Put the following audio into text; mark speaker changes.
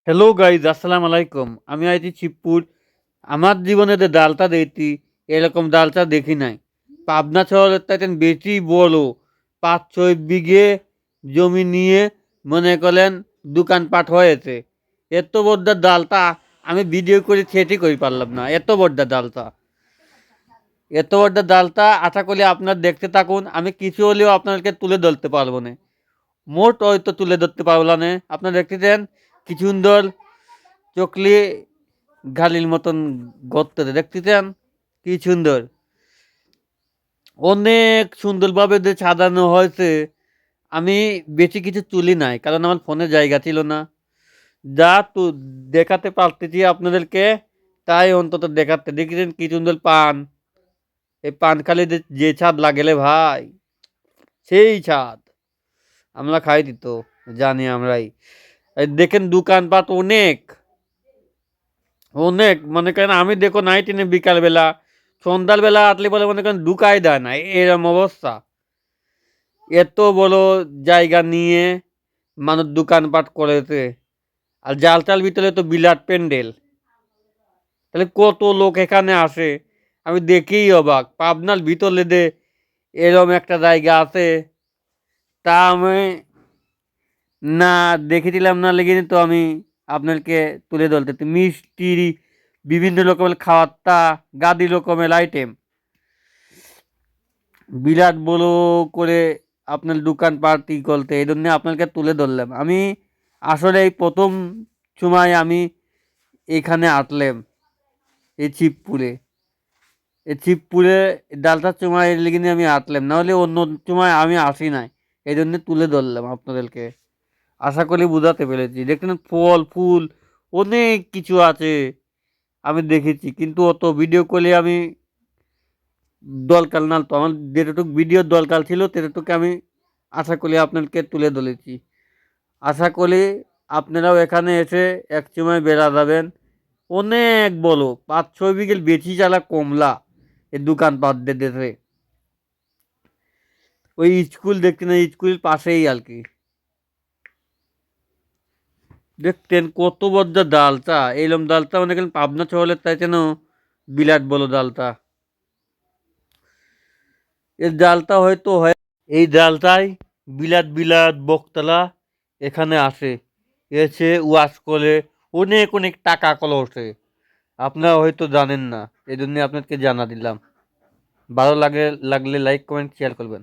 Speaker 1: Hello guys, আসসালামু আলাইকুম। আমি আইছি শিবপুর। আমার জীবনে যে ডালটা দেখছি, এরকম ডালটা দেখি নাই। পাবনা শহরের চাইতেন বেশি বড় ৫-৬ বিঘে জমি নিয়ে মনে করেন দোকানপাট হয়েছে। এত বড় ডালটা আমি ভিডিও করে সেটই করে পারলাম না। এত বড় ডালটা, এত বড় ডালটা আশা করি আপনার দেখতে থাকুন। আমি কিছু হলেও আপনাদেরকে তুলে ধরতে পারবো না, মোট হয়তো তুলে ধরতে পারবো না। আপনারা দেখতেছেন কি সুন্দর চকলি গালির মতন গর্ততে দেখতেছেন কি সুন্দর, অনেক সুন্দরভাবে যে সাজানো হয়েছে। আমি বেশি কিছু তুলি নাই, কারণ আমার ফোনে জায়গা ছিল না। যা তো দেখাতে পারতেছি আপনাদেরকে, তাই অন্তত দেখাতে। দেখেছেন কি সুন্দর পান, এই পান খালি যে ছাদ লাগেলে ভাই, সেই ছাদ আমরা খাই দিত, জানি আমরাই। এই দেখেন দোকানপাট অনেক অনেক, মনে করেন আমি দেখো নাইট এনে বিকালবেলা সন্ধ্যাবেলা আটলে বলে মনে করেন ঢুকাই দেয় না, এরম অবস্থা। এত বড় জায়গা নিয়ে মানুষ দোকানপাট করেছে, আর জালটার ভিতরে তো বিলাট প্যান্ডেল। তাহলে কত লোক এখানে আসে, আমি দেখেই অবাক। পাবনার ভিতরে দে এরম একটা জায়গা আছে, তা আমি না দেখেছিলাম না, লেগে তো আমি আপনাকে তুলে ধরতে। মিষ্টি, বিভিন্ন রকমের খাওয়ারটা, গাদি রকমের আইটেম, বিরাট বড় করে আপনার দোকানপাট ই করতে, এই জন্য আপনাকে তুলে ধরলাম। আমি আসলে এই প্রথম সময় আমি এখানে আসলাম, এই শিবপুরে। এই শিবপুরে ডালটার সময় লেগে আমি আসলাম, নাহলে অন্য সময় আমি আসি নাই। এই জন্য তুলে ধরলাম আপনাদেরকে। আশা করি বুঝাতে পেরেছি। দেখলেন ফল ফুল অনেক কিছু আছে, আমি দেখেছি, কিন্তু অত ভিডিও করলে আমি দরকার না তো। আমার যেটুকু ভিডিওর দরকার ছিল সেটুকু আমি আশা করি আপনাকে তুলে ধরেছি। আশা করি আপনারাও এখানে এসে এক সময় বেড়া যাবেন। অনেক বড় ৫-৬ বিঘের বেশি চালা কমলা এই দোকানপাট দেশে। ওই স্কুল দেখতে না, স্কুলের পাশেই আর কি। দেখতেন কত বড় ডালটা, এইরকম ডালটা মনে করেন পাবনা শহরের চাইতেন বিরাট বড় ডালটা। এর ডালটা হয়তো হয়, এই ডালটাই বিলাত বিলাত বকতলা এখানে আসে, এসে ওয়াশ করে অনেক অনেক টাকা কলসে। আপনারা হয়তো জানেন না, এই জন্য আপনাকে জানা দিলাম। ভালো লাগলে লাইক কমেন্ট শেয়ার করবেন।